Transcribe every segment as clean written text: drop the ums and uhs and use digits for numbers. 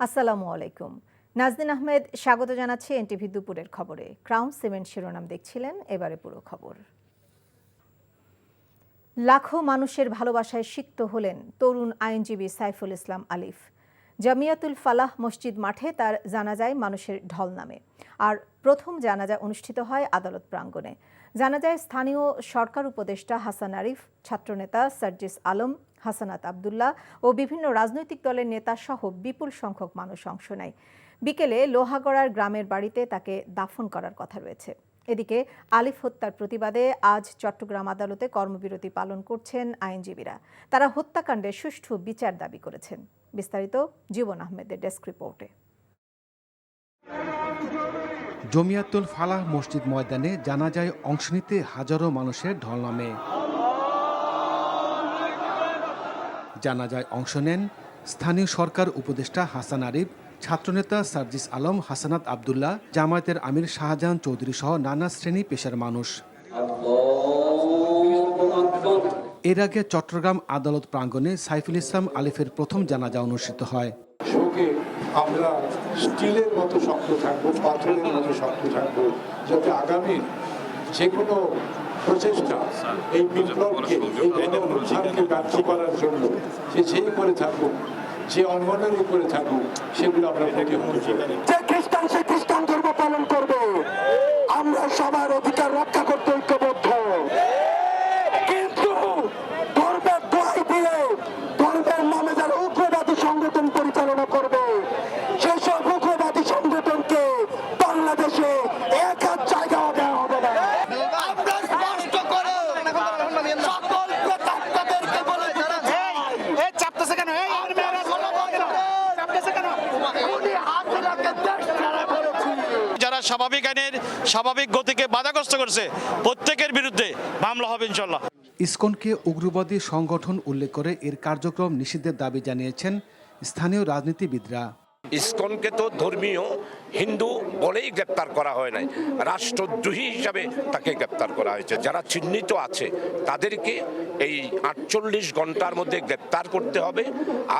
আসসালামু আলাইকুম। নাজনীন আহমেদ স্বাগত জানাচ্ছি এনটিভি দুপুরের খবরে। ক্রাউন সিমেন্ট শিরোনাম দেখছিলেন, এবারে পুরো খবর। লাখো মানুষের ভালোবাসায় সিক্ত হলেন তরুণ আইনজীবী সাইফুল ইসলাম আলিফ। জামিয়াতুল ফালাহ মসজিদ মাঠে তার জানাজায় মানুষের ঢল নামে। আর প্রথম জানাজা অনুষ্ঠিত হয় আদালত প্রাঙ্গণে। জানাজায় স্থানীয় সরকার উপদেষ্টা হাসান আরিফ, ছাত্রনেতা সার্জিস আলম, হাসানাত আবদুল্লাহ ও বিভিন্ন রাজনৈতিক দলের নেতা সহ বিপুল সংখ্যক মানুষ অংশ নেয়। বিকেলে লোহাগড়ার গ্রামের বাড়িতে তাকে দাফন করার কথা রয়েছে। এদিকে আলিফ হত্যার প্রতিবাদে আজ চট্টগ্রাম আদালতে কর্মবিরতি পালন করছেন আইনজীবীরা। তারা হত্যাকাণ্ডের সুষ্ঠু বিচার দাবি করেছেন। বিস্তারিত জীবন আহমেদের ডেস্ক রিপোর্টে। জমিয়াতুল ফালাহ মসজিদ ময়দানে জানাজায় অংশ নিতে হাজারো মানুষের ঢল নামে। জানাজায় অংশ নেন স্থানীয় সরকার উপদেষ্টা হাসান আরিফ, ছাত্রনেতা সার্জিস আলম, হাসানাত আবদুল্লাহ, জামায়াতের আমির শাহজাহান চৌধুরী সহ নানা শ্রেণী পেশার মানুষ। এর আগে চট্টগ্রাম আদালত প্রাঙ্গণে সাইফুল ইসলাম আলিফের প্রথম জানাজা অনুষ্ঠিত হয়। শোকে আমরা স্টিলের মতো শক্ত থাকবো, পাথরের মতো শক্ত থাকবো, যাতে আগামী যে কোনো প্রচেষ্টা এই বিপ্লবকে, এই গণঅভ্যুত্থানকে ব্যর্থ করার জন্য যেই করে থাকুক, যে অঙ্গনের উপরে থাকুক, সেগুলো আমরা প্রতিহত করি। যে খ্রিস্টান সে খ্রিস্টান ধর্ম পালন করবে, আমরা সবার অধিকার রক্ষা করতে ঐক্যবদ্ধ। কিন্তু ধর্মের দোহাই দিয়ে ধর্মের নামে যারা উগ্রবাদী সংগঠন পরিচালনা করবে, সেসব উগ্রবাদী সংগঠনকে বাংলাদেশে এক হাত জায়গাও দেওয়া হবে না। আমরা স্পষ্ট করে সকল প্রতারকদেরকে বলে দিতে চাই, যারা স্বাভাবিক আইনের স্বাভাবিক গতিকে বাধাগ্রস্ত করছে প্রত্যেকের বিরুদ্ধে মামলা হবে ইনশাল্লাহ। ইসকনকে উগ্রবাদী সংগঠন উল্লেখ করে এর কার্যক্রম নিষিদ্ধের দাবি জানিয়েছেন স্থানীয় রাজনীতিবিদরা। ইসকনকে তো ধর্মীয় হিন্দু বলেই গ্রেপ্তার করা হয় নাই, রাষ্ট্রদ্রোহী হিসাবে তাকে গ্রেপ্তার করা হয়েছে। যারা চিহ্নিত আছে তাদেরকে এই 48 ঘন্টার মধ্যে গ্রেপ্তার করতে হবে।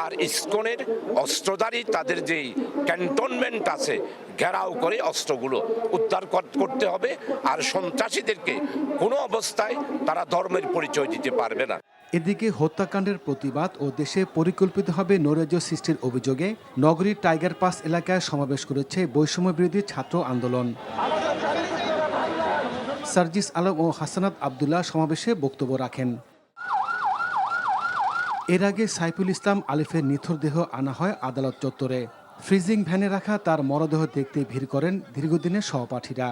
আর ইসকনের অস্ত্রধারী তাদের যেই ক্যান্টনমেন্ট আছে, ঘেরাও করে অস্ত্রগুলো উদ্ধার করতে হবে। আর সন্ত্রাসীদেরকে কোনো অবস্থায় তারা ধর্মের পরিচয় দিতে পারবে না। এদিকে হত্যাকাণ্ডের প্রতিবাদ ও দেশে পরিকল্পিতভাবে নৈরাজ্য সৃষ্টির অভিযোগে নগরীর টাইগার পাস এলাকায় সমাবেশ করেছে বৈষম্যবিরোধী ছাত্র আন্দোলন। সার্জিস আলম ও হাসানাত আবদুল্লাহ সমাবেশে বক্তব্য রাখেন। এর আগে সাইফুল ইসলাম আলিফের নিথর দেহ আনা হয় আদালত চত্বরে। ফ্রিজিং ভ্যানে রাখা তার মরদেহ দেখতে ভিড় করেন দীর্ঘদিনের সহপাঠীরা।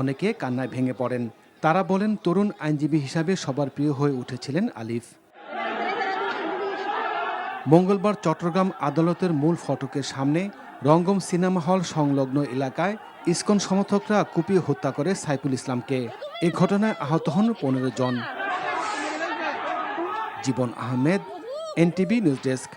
অনেকে কান্নায় ভেঙে পড়েন। তারা বলেন, তরুণ আইনজীবী হিসাবে সবার প্রিয় হয়ে উঠেছিলেন আলিফ। মঙ্গলবার চট্টগ্রাম আদালতের মূল ফটকের সামনে রঙ্গম সিনেমা হল সংলগ্ন এলাকায় ইসকন সমর্থকরা কুপিয়ে হত্যা করে সাইফুল ইসলামকে। এ ঘটনায় আহত হন 15 জন। জীবন আহমেদ, এনটিভি নিউজ ডেস্ক।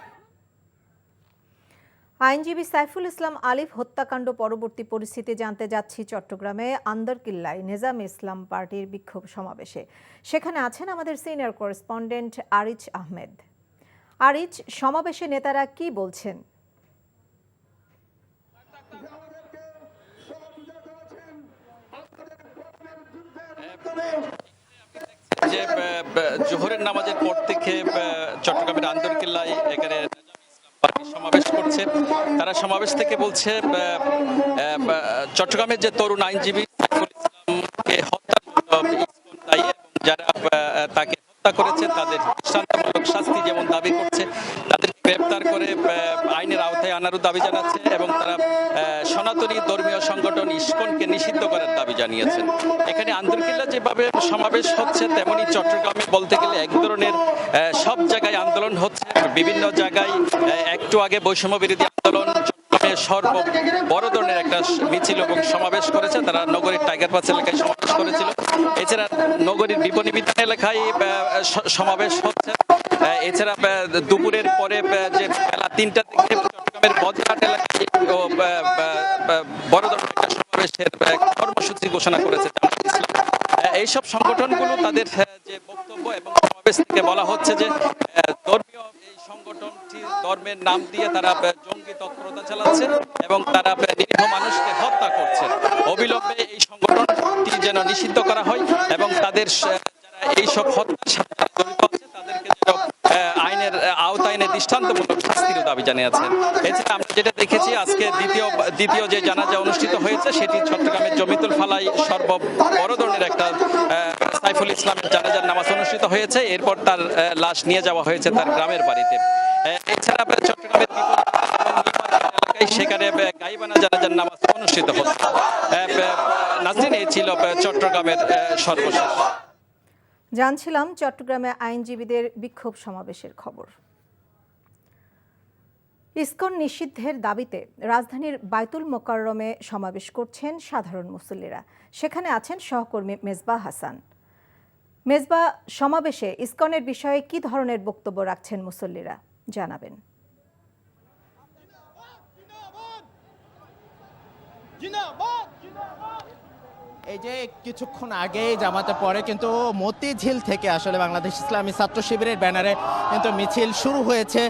আইনজীবী সাইফুল ইসলাম আলিফ হত্যাকাণ্ড পরবর্তী পরিস্থিতি জানতে যাচ্ছি চট্টগ্রামে আন্দরকিল্লায় নেজাম ইসলাম পার্টির বিক্ষোভ সমাবেশে। সেখানে আছেন আমাদের সিনিয়র করেসপন্ডেন্ট আরিচ আহমেদ। আরিচ, সমাবেশে নেতারা কি বলছেন? যে জোহরের নামাজের পর থেকে চট্টগ্রামের আন্দরকিল্লায় এখানে সমাবেশ করছে। তারা সমাবেশ থেকে বলছে চট্টগ্রামের যে তরুণ আইনজীবী সাইফুল ইসলামকে হত্যার দায়ী এবং যারা তাকে হত্যা করেছে তাদের দৃষ্টান্তমূলক শাস্তি যেমন দাবি করছে, তাদেরকে গ্রেপ্তার করে আইনের আওতায় আনারও দাবি জানাচ্ছে এবং তারা সনাতনী ধর্মীয় সংগঠন ইসকনকে নিষিদ্ধ করার দাবি জানিয়েছেন। এখানে আন্দরকিল্লা যেভাবে সমাবেশ হচ্ছে তেমনি চট্টগ্রামে বলতে গেলে এক ধরনের সব জায়গায় আন্দোলন হচ্ছে। বিভিন্ন জায়গায় একটু আগে বৈষম্য বিরোধী আন্দোলন সর্ব বড় ধরনের একটা মিছিল এবং সমাবেশ করেছে। তারা নগরীর টাইগার পাস এলাকায় সমাবেশ করেছিল। এছাড়া নগরীর বিপণী বিতান এলাকায় সমাবেশ হচ্ছে। এছাড়া দুপুরের পরে যে বেলা 3টা থেকে চট্টগ্রামের বজরাট এলাকায় বড় ধরনের একটা সমাবেশের কর্মসূচি ঘোষণা করেছে এইসব সংগঠনগুলো। তাদের যে বক্তব্য এবং সমাবেশ থেকে বলা হচ্ছে যে ধর্মীয় এই সংগঠনটি ধর্মের নাম দিয়ে তারা জঙ্গি তৎপরতা চালাচ্ছে এবং তারা নিরীহ মানুষকে হত্যা করছে। অবিলম্বে এই সংগঠনটি যেন নিষিদ্ধ করা হয় এবং তাদের যারা এইসব হত্যার সাথে জড়িত আছে তাদেরকে যেন আইনের আওতায় এনে দৃষ্টান্তমূলক শাস্তির দাবি জানিয়েছেন। এছাড়া আমরা যেটা দেখেছি আজকে দ্বিতীয় যে জানাজা অনুষ্ঠিত হয়েছে সেটি চট্টগ্রামের জমিতুল ফালাই সর্ববড় ধরনের একটা সাইফুল ইসলামের জানাজার নামাজ অনুষ্ঠিত হয়েছে। এরপর তার লাশ নিয়ে যাওয়া হয়েছে তার গ্রামের বাড়িতে। এছাড়া চট্টগ্রামের এলাকায় সেখানে গাইবানা জানাজার নামাজ অনুষ্ঠিত হচ্ছে। নাজরিন, এই ছিল চট্টগ্রামের সর্বশেষ। জানছিলাম চট্টগ্রামে আইনজীবীদের বিক্ষোভ সমাবেশের খবর। ইসকন নিষিদ্ধের দাবিতে রাজধানীর বায়তুল মোকাররমে সমাবেশ করছেন সাধারণ মুসল্লিরা। সেখানে আছেন সহকর্মী মেজবা হাসান। মেজবা, সমাবেশে ইসকনের বিষয়ে কি ধরনের বক্তব্য রাখছেন মুসল্লিরা, জানাবেন। এই যে কিছুক্ষণ আগে জামাতে পরে কিন্তু মতিঝিল থেকে আসলে বাংলাদেশ ইসলামী ছাত্র শিবিরের ব্যানারে কিন্তু মিছিল শুরু হয়েছে।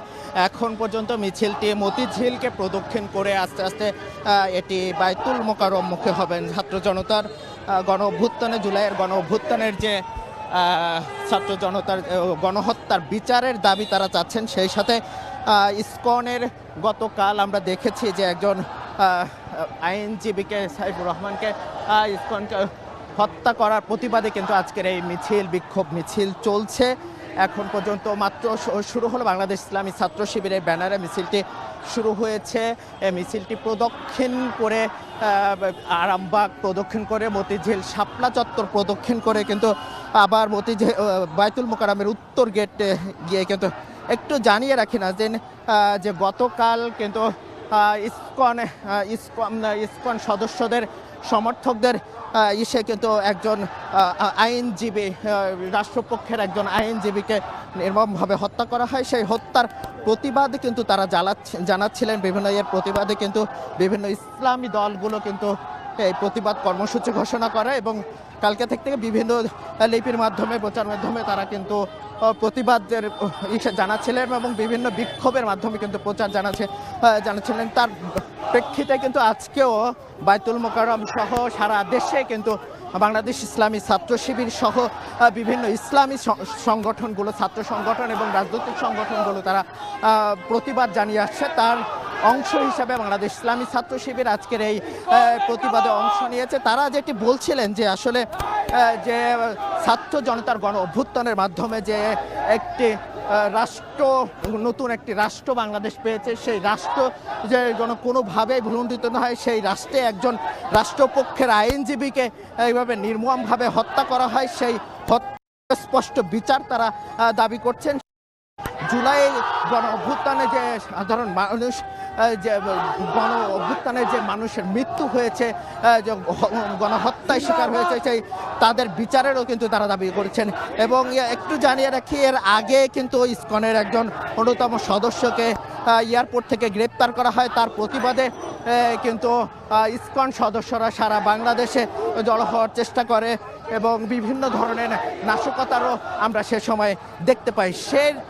এখন পর্যন্ত মিছিলটি মতিঝিলকে প্রদক্ষিণ করে আস্তে আস্তে এটি বায়তুল মোকাররম মুখে হবেন। ছাত্র জনতার গণ অভ্যুত্থানে, জুলাইয়ের গণ অভ্যুত্থানের যে ছাত্র জনতার গণহত্যার বিচারের দাবি তারা চাচ্ছেন। সেই সাথে ইসকনের গতকাল আমরা দেখেছি যে একজন আইনজীবীকে, সাইফুর রহমানকে ইসকনকে হত্যা করার প্রতিবাদে কিন্তু আজকের এই মিছিল, বিক্ষোভ মিছিল চলছে। এখন পর্যন্ত মাত্র শুরু হলো বাংলাদেশ ইসলামী ছাত্র শিবিরের ব্যানারে মিছিলটি শুরু হয়েছে। এই মিছিলটি প্রদক্ষিণ করে আরামবাগ প্রদক্ষিণ করে মতিঝিল শাপলা চত্বর প্রদক্ষিণ করে কিন্তু আবার মতিঝিল বায়তুল মোকাররমের উত্তর গেটে গিয়ে কিন্তু একটু জানিয়ে রাখি না যে গতকাল কিন্তু ইসকন সদস্যদের সমর্থকদের ইসে কিন্তু একজন আইনজীবী, রাষ্ট্রপক্ষের একজন আইনজীবীকে নির্মমভাবে হত্যা করা হয়। সেই হত্যার প্রতিবাদে কিন্তু তারা জানাচ্ছিলেন। বিভিন্ন এর প্রতিবাদে কিন্তু বিভিন্ন ইসলামী দলগুলো কিন্তু এই প্রতিবাদ কর্মসূচি ঘোষণা করে এবং কালকে থেকে বিভিন্ন লিপির মাধ্যমে, প্রচার মাধ্যমে তারা কিন্তু প্রতিবাদের জানাচ্ছিলেন এবং বিভিন্ন বিক্ষোভের মাধ্যমে কিন্তু প্রচার জানাচ্ছিলেন। তার প্রেক্ষিতে কিন্তু আজকেও বায়তুল মোকাররম সহ সারা দেশে কিন্তু বাংলাদেশ ইসলামী ছাত্র শিবির সহ বিভিন্ন ইসলামী সংগঠনগুলো, ছাত্র সংগঠন এবং রাজনৈতিক সংগঠনগুলো তারা প্রতিবাদ জানিয়ে আসছে। তার অংশ হিসাবে বাংলাদেশ ইসলামী ছাত্র শিবির আজকের এই প্রতিবাদে অংশ নিয়েছে। তারা যেটি বলছিলেন যে আসলে যে ছাত্র জনতার গণ অভ্যুত্থানের মাধ্যমে যে একটি নতুন একটি রাষ্ট্র বাংলাদেশ পেয়েছে, সেই রাষ্ট্র যে যেন কোনোভাবেই ভুলুণ্ঠিত না হয়, সেই রাষ্ট্রে একজন রাষ্ট্রপক্ষের আইনজীবীকে এইভাবে নির্মমভাবে হত্যা করা হয়, সেই হত্যা স্পষ্ট বিচার তারা দাবি করছেন। জুলাই গণ অভ্যুত্থানে যে সাধারণ মানুষ, যে গণ অভ্যুত্থানে যে মানুষের মৃত্যু হয়েছে, যে গণহত্যায় শিকার হয়েছে, সেই তাদের বিচারেরও কিন্তু তারা দাবি করেছেন। এবং একটু জানিয়ে রাখি, এর আগে কিন্তু ইসকনের একজন অন্যতম সদস্যকে এয়ারপোর্ট থেকে গ্রেপ্তার করা হয়। তার প্রতিবাদে কিন্তু ইসকন সদস্যরা সারা বাংলাদেশে জড়ো হওয়ার চেষ্টা করে এবং বিভিন্ন ধরনের নাশকতারও আমরা সে সময় দেখতে পাই।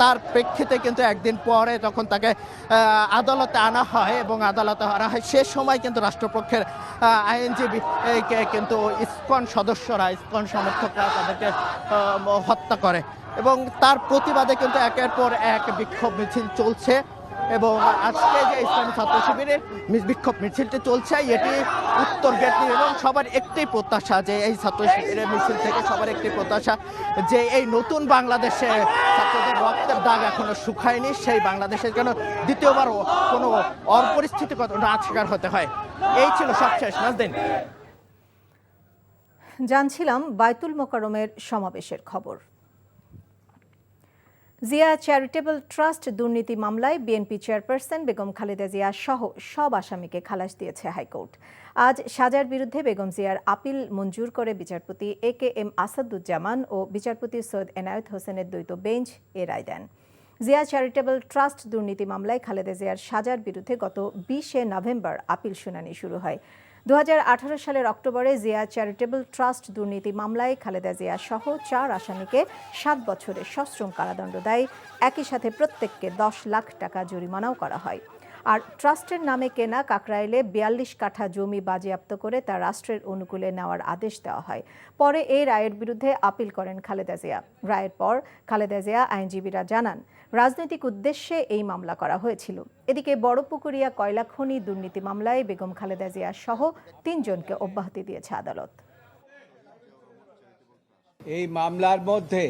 তার প্রেক্ষিতে কিন্তু একদিন পরে তখন তাকে আদালতে আনা হয় এবং আদালতে আনা হয়, সে সময় কিন্তু রাষ্ট্রপক্ষের আইনজীবীকে কিন্তু ইসকন সদস্যরা, ইসকন সমর্থকরা তাদেরকে হত্যা করে এবং তার প্রতিবাদে কিন্তু একের পর এক বিক্ষোভ মিছিল চলছে। এবং আজকে যে ইসলামী ছাত্র শিবিরের বিক্ষোভ মিছিলটি চলছে, এটি উত্তর গেট এবং সবার একটি প্রত্যাশা যে এই ছাত্র শিবিরের মিছিল থেকে সবার একটি প্রত্যাশা যে এই নতুন বাংলাদেশে ছাত্রদের রক্তের দাগ এখনো শুকায়নি, সেই বাংলাদেশের যেন দ্বিতীয়বার কোনো অপরিস্থিতিগত না শিকার হতে হয়। এই ছিল সবশেষ। নাজদিন, জানছিলাম বায়তুল মোকাররমের সমাবেশের খবর। জিয়া চ্যারিটেবল ট্রাস্ট দুর্নীতি মামলায় বিএনপি চেয়ারপারসন বেগম খালেদা জিয়া সহ সব আসামিকে খালাস দিয়েছে হাইকোর্ট। আজ সাজার বিরুদ্ধে বেগম জিয়ার আপিল মঞ্জুর করে বিচারপতি AKM আসাদুজ্জামান ও বিচারপতি সৈয়দ এনায়েত হোসেনের দ্বৈত বেঞ্চ এ রায় দেন। জিয়া চ্যারিটেবল ট্রাস্ট দুর্নীতি মামলায় খালেদা জিয়ার সাজার বিরুদ্ধে গত 20শে নভেম্বর আপিল শুনানি শুরু হয়। 2018 সালের অক্টোবরে জিয়া চ্যারিটেবল ট্রাস্ট দুর্নীতি মামলায় খালেদা জিয়া সহ 4 আসামিকে 7 বছরের সশ্রম কারাদণ্ড দেয়। একই সাথে প্রত্যেককে 10 লাখ টাকা জরিমানাও করা হয়। আর ট্রাস্টের নামে কেনা কাকরাইলে ৪২ কাঠা জমি বাজেয়াপ্ত করে তা রাষ্ট্রের অনুকূলে নেওয়ার আদেশ দেওয়া হয়। পরে এই রায়ের বিরুদ্ধে আপিল করেন খালেদা জিয়া। রায়ের পর খালেদা জিয়া আইনজীবীরা জানান, রাজনৈতিক উদ্দেশ্যে এই মামলা করা হয়েছিল। এদিকে বড়পুকুরিয়া কয়লা খনি দুর্নীতি মামলায় বেগম খালেদা জিয়া সহ ৩ জনকে অব্যাহতি দিয়েছে আদালত। এই মামলার মধ্যে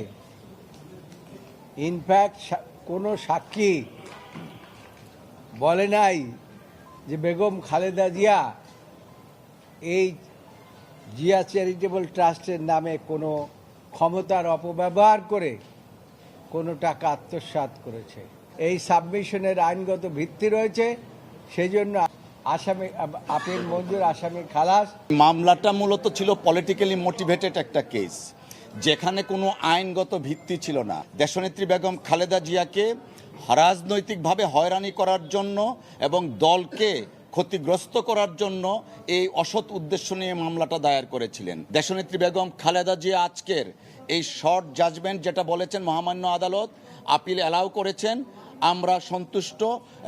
ইনফ্যাক্ট কোনো সাক্ষী বলে নাই যে বেগম খালেদা জিয়া এই জিয়া চ্যারিটেবল ট্রাস্টের নামে কোনো ক্ষমতার অপব্যবহার করে কোনো টাকা আত্মসাৎ করেছে। এই সাবমিশনের আইনগত ভিত্তি রয়েছে, সেই জন্য আসামি আপিল মঞ্জুর, আসামি খালাস। মামলাটা মূলত ছিল পলিটিক্যালি মোটিভেটেড একটা কেস, যেখানে কোনো আইনগত ভিত্তি ছিল না। দেশনেত্রী বেগম খালেদা জিয়াকে রাজনৈতিকভাবে হয়রানি করার জন্য এবং দলকে ক্ষতিগ্রস্ত করার জন্য এই অসৎ উদ্দেশ্য নিয়ে মামলাটা দায়ের করেছিলেন। দেশনেত্রী বেগম খালেদা জিয়া আজকের এই শর্ট জাজমেন্ট যেটা বলেছেন মহামান্য আদালত, আপিল অ্যালাউ করেছেন। আমরা সন্তুষ্ট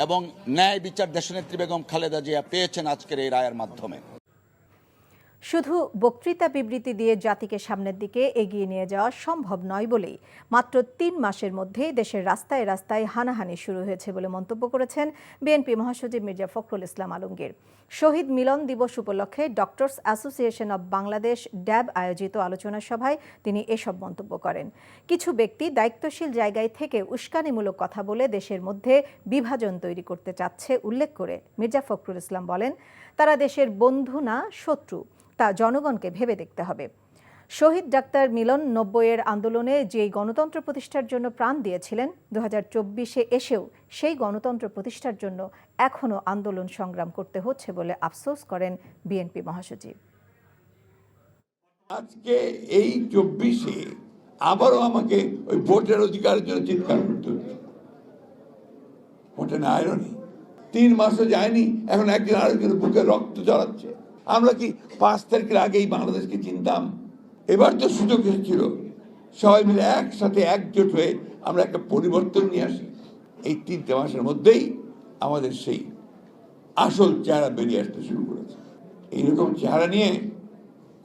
এবং ন্যায় বিচার দেশনেত্রী বেগম খালেদা জিয়া পেয়েছেন আজকের এই রায়ের মাধ্যমে। শুধু বক্তৃতা বিবৃতি দিয়ে জাতিকে সামনের দিকে এগিয়ে নিয়ে যাওয়া সম্ভব নয় বলেই মাত্র ৩ মাসের মধ্যেই দেশের রাস্তায় রাস্তায় হানাহানি শুরু হয়েছে বলে মন্তব্য করেছেন বিএনপি মহাসচিব মির্জা ফখরুল ইসলাম আলমগীর। শহীদ মিলন দিবস উপলক্ষে ডক্টরস অ্যাসোসিয়েশন অব বাংলাদেশ ড্যাব আয়োজিত আলোচনা সভায় তিনি এসব মন্তব্য করেন। কিছু ব্যক্তি দায়িত্বশীল জায়গায় থেকে উস্কানিমূলক কথা বলে দেশের মধ্যে বিভাজন তৈরি করতে চাচ্ছে উল্লেখ করে মির্জা ফখরুল ইসলাম বলেন, তারা দেশের বন্ধু না শত্রু তা জনগণকে ভেবে দেখতে হবে। শহীদ ডাক্তার মিলন ৯০-এর আন্দোলনে যেই গণতন্ত্র প্রতিষ্ঠার জন্য প্রাণ দিয়েছিলেন, ২০২৪-এ এসেও সেই গণতন্ত্র প্রতিষ্ঠার জন্য এখনও আন্দোলন সংগ্রাম করতে হচ্ছে বলে আফসোস করেন বিএনপি মহাসচিব। আজকে এই ২৪-এ আবারও আমাকে ওই ভোটের অধিকারের জন্য চিৎকার করতে হচ্ছে। ভোটে না আয়রনি ৩ মাসও যায়নি, এখন একজন আরেকজনের বুকে রক্ত জড়াচ্ছে। আমরা কি ৫ তারিখের আগেই বাংলাদেশকে চিনতাম? এবার তো সুযোগ এসেছিল সবাই মিলে একসাথে একজোট হয়ে আমরা একটা পরিবর্তন নিয়ে আসি। এই ৩টে মাসের মধ্যেই আমাদের সেই আসল চেহারা বেরিয়ে আসতে শুরু করেছে। এইরকম চেহারা নিয়ে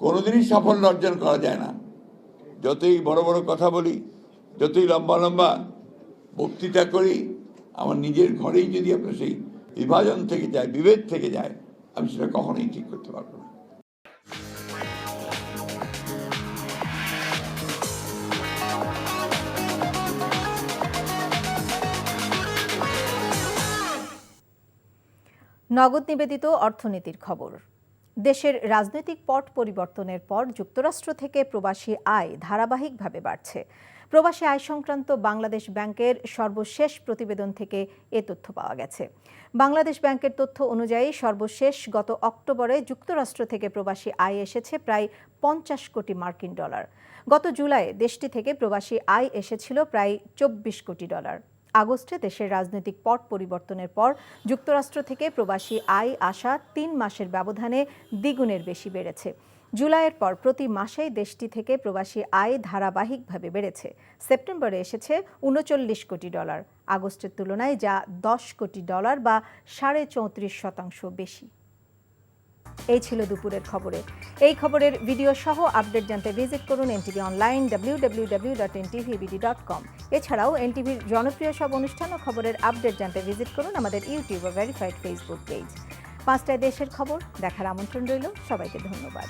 কোনোদিনই সাফল্য অর্জন করা যায় না। যতই বড় বড় কথা বলি, যতই লম্বা লম্বা বক্তৃতা করি, আমার নিজের ঘরেই যদি আপনার সেই বিভাজন থেকে যায়, বিভেদ থেকে যায়, আমি সেটা কখনোই ঠিক করতে পারবো না। নগদ নিবেদিত অর্থনীতির খবর। দেশের রাজনৈতিক পট পরিবর্তনের পর যুক্তরাষ্ট্র থেকে প্রবাসী আয় ধারাবাহিকভাবে বাড়ছে। প্রবাসী আয় সংক্রান্ত বাংলাদেশ ব্যাংকের সর্বশেষ প্রতিবেদন থেকে এ তথ্য পাওয়া গেছে। বাংলাদেশ ব্যাংকের তথ্য অনুযায়ী সর্বশেষ গত অক্টোবরে যুক্তরাষ্ট্র থেকে প্রবাসী আয় এসেছে প্রায় ৫০ কোটি মার্কিন ডলার। গত জুলাইয়ে দেশটি থেকে প্রবাসী আয় এসেছিল প্রায় ২৪ কোটি ডলার। আগস্টে দেশের রাজনৈতিক পট পরিবর্তনের পর যুক্তরাষ্ট্র থেকে প্রবাসী আয় আসা ৩ মাসের ব্যবধানে দ্বিগুণের বেশি বেড়েছে। জুলাইয়ের পর প্রতি মাসেই দেশটি থেকে প্রবাসী আয় ধারাবাহিকভাবে বেড়েছে। সেপ্টেম্বরে এসেছে ৩৯ কোটি ডলার, আগস্টের তুলনায় যা ১০ কোটি ডলার বা ৩.৩৫% বেশি। এই ছিল দুপুরের খবরে। এই খবরের ভিডিও সহ আপডেট জানতে ভিজিট করুন এনটিভি অনলাইন www.ntvbd.com। এছাড়াও এনটিভির জনপ্রিয় সব অনুষ্ঠান ও খবরের আপডেট জানতে ভিজিট করুন আমাদের ইউটিউব ও ভেরিফাইড ফেসবুক পেজ। ৫টায় দেশের খবর দেখার আমন্ত্রণ রইল। সবাইকে ধন্যবাদ।